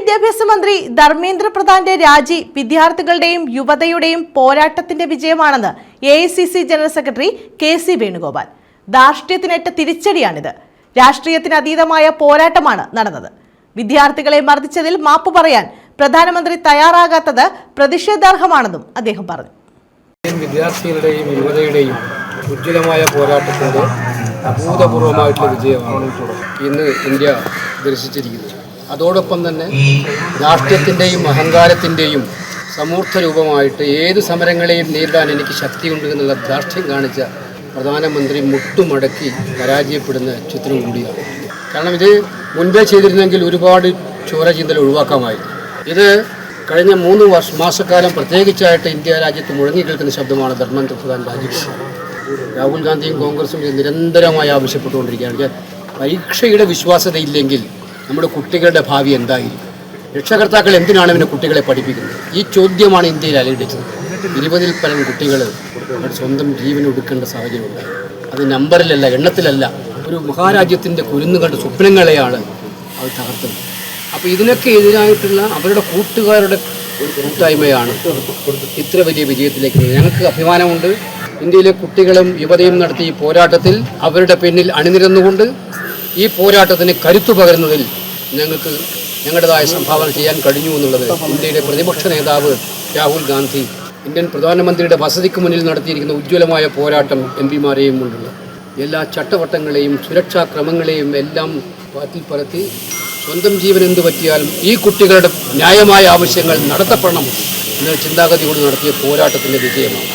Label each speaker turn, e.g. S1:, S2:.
S1: വിദ്യാഭ്യാസ മന്ത്രി ധർമ്മേന്ദ്ര പ്രധാന്റെ രാജി വിദ്യാർത്ഥികളുടെയും യുവതയുടെയും പോരാട്ടത്തിന്റെ വിജയമാണെന്ന് AICC general secretary KC Venugopal. ധാർഷ്ട്യത്തിനേറ്റ തിരിച്ചടിയാണിത്. രാഷ്ട്രീയത്തിന് അതീതമായ പോരാട്ടമാണ് നടന്നത്. വിദ്യാർത്ഥികളെ മർദ്ദിച്ചതിൽ മാപ്പ് പറയാൻ പ്രധാനമന്ത്രി തയ്യാറാകാത്തത് പ്രതിഷേധാർഹമാണെന്നും അദ്ദേഹം പറഞ്ഞു.
S2: വിദ്യാർത്ഥികളുടെയും യുവതയുടെയും ഉജ്ജ്വലമായ പോരാട്ടത്തിന്റെ അഭൂതപൂർവമായിട്ടുള്ള വിജയമാണ് ഇന്ന് ഇന്ത്യ ദർശിച്ചിരിക്കുന്നത്. അതോടൊപ്പം തന്നെ രാഷ്ട്രീയത്തിൻ്റെയും അഹങ്കാരത്തിൻ്റെയും സമൂർത്ത രൂപമായിട്ട് ഏത് സമരങ്ങളെയും നേരിടാൻ എനിക്ക് ശക്തിയുണ്ട് എന്നുള്ള ധാർഷ്ട്യം കാണിച്ച പ്രധാനമന്ത്രി മുട്ടുമടക്കി പരാജയപ്പെടുന്ന ചിത്രം കൂടിയാണ്. കാരണം ഇത് മുൻപേ ചെയ്തിരുന്നെങ്കിൽ ഒരുപാട് ചോര ചീന്തൽ ഒഴിവാക്കാമായിരുന്നു. ഇത് കഴിഞ്ഞ 3 മാസക്കാലം പ്രത്യേകിച്ചായിട്ട് ഇന്ത്യ രാജ്യത്ത് മുഴങ്ങി കേൾക്കുന്ന ശബ്ദമാണ് ധർമ്മേന്ദ്ര പ്രധാൻ രാജിവെച്ചത്. രാഹുൽ ഗാന്ധിയും കോൺഗ്രസും ഇത് നിരന്തരമായി ആവശ്യപ്പെട്ടുകൊണ്ടിരിക്കുകയാണ്. പരീക്ഷയുടെ വിശ്വാസ്യതയില്ലെങ്കിൽ നമ്മുടെ കുട്ടികളുടെ ഭാവി എന്തായിരിക്കും? രക്ഷകർത്താക്കൾ എന്തിനാണ് ഇവനെ കുട്ടികളെ പഠിപ്പിക്കുന്നത്? ഈ ചോദ്യമാണ് ഇന്ത്യയിൽ അലയടിച്ചത്. 20-ൽ പരം കുട്ടികൾ സ്വന്തം ജീവൻ ഒടുക്കേണ്ട സാഹചര്യമുണ്ടായി. അത് നമ്പറിലല്ല, എണ്ണത്തിലല്ല, ഒരു മഹാരാജ്യത്തിൻ്റെ കുരുന്നുകളുടെ സ്വപ്നങ്ങളെയാണ് അത് തകർത്തത്. അപ്പോൾ ഇതിനൊക്കെ എതിരായിട്ടുള്ള അവരുടെ കൂട്ടുകാരുടെ കൂട്ടായ്മയാണ് ഇത്ര വലിയ വിജയത്തിലേക്ക്. ഞങ്ങൾക്ക് അഭിമാനമുണ്ട്. ഇന്ത്യയിലെ കുട്ടികളും യുവതയും നടത്തിയ ഈ പോരാട്ടത്തിൽ അവരുടെ പിന്നിൽ അണിനിരന്നുകൊണ്ട് ഈ പോരാട്ടത്തിന് കരുത്തു പകരുന്നതിൽ ഞങ്ങൾക്ക് ഞങ്ങളുടേതായ സംഭാവന ചെയ്യാൻ കഴിഞ്ഞു എന്നുള്ളത് ഇന്ത്യയുടെ പ്രതിപക്ഷ നേതാവ് രാഹുൽ ഗാന്ധി ഇന്ത്യൻ പ്രധാനമന്ത്രിയുടെ വസതിക്ക് മുന്നിൽ നടത്തിയിരിക്കുന്ന ഉജ്ജ്വലമായ പോരാട്ടം MP-മാരെയും കൊണ്ടുള്ള എല്ലാ ചട്ടവട്ടങ്ങളെയും സുരക്ഷാ ക്രമങ്ങളെയും എല്ലാം പാറ്റിൽ പറത്തി സ്വന്തം ജീവൻ എന്തു പറ്റിയാലും ഈ കുട്ടികളുടെ ന്യായമായ ആവശ്യങ്ങൾ നടത്തപ്പെടണം എന്ന ചിന്താഗതിയോട് നടത്തിയ പോരാട്ടത്തിൻ്റെ വിജയമാണ്.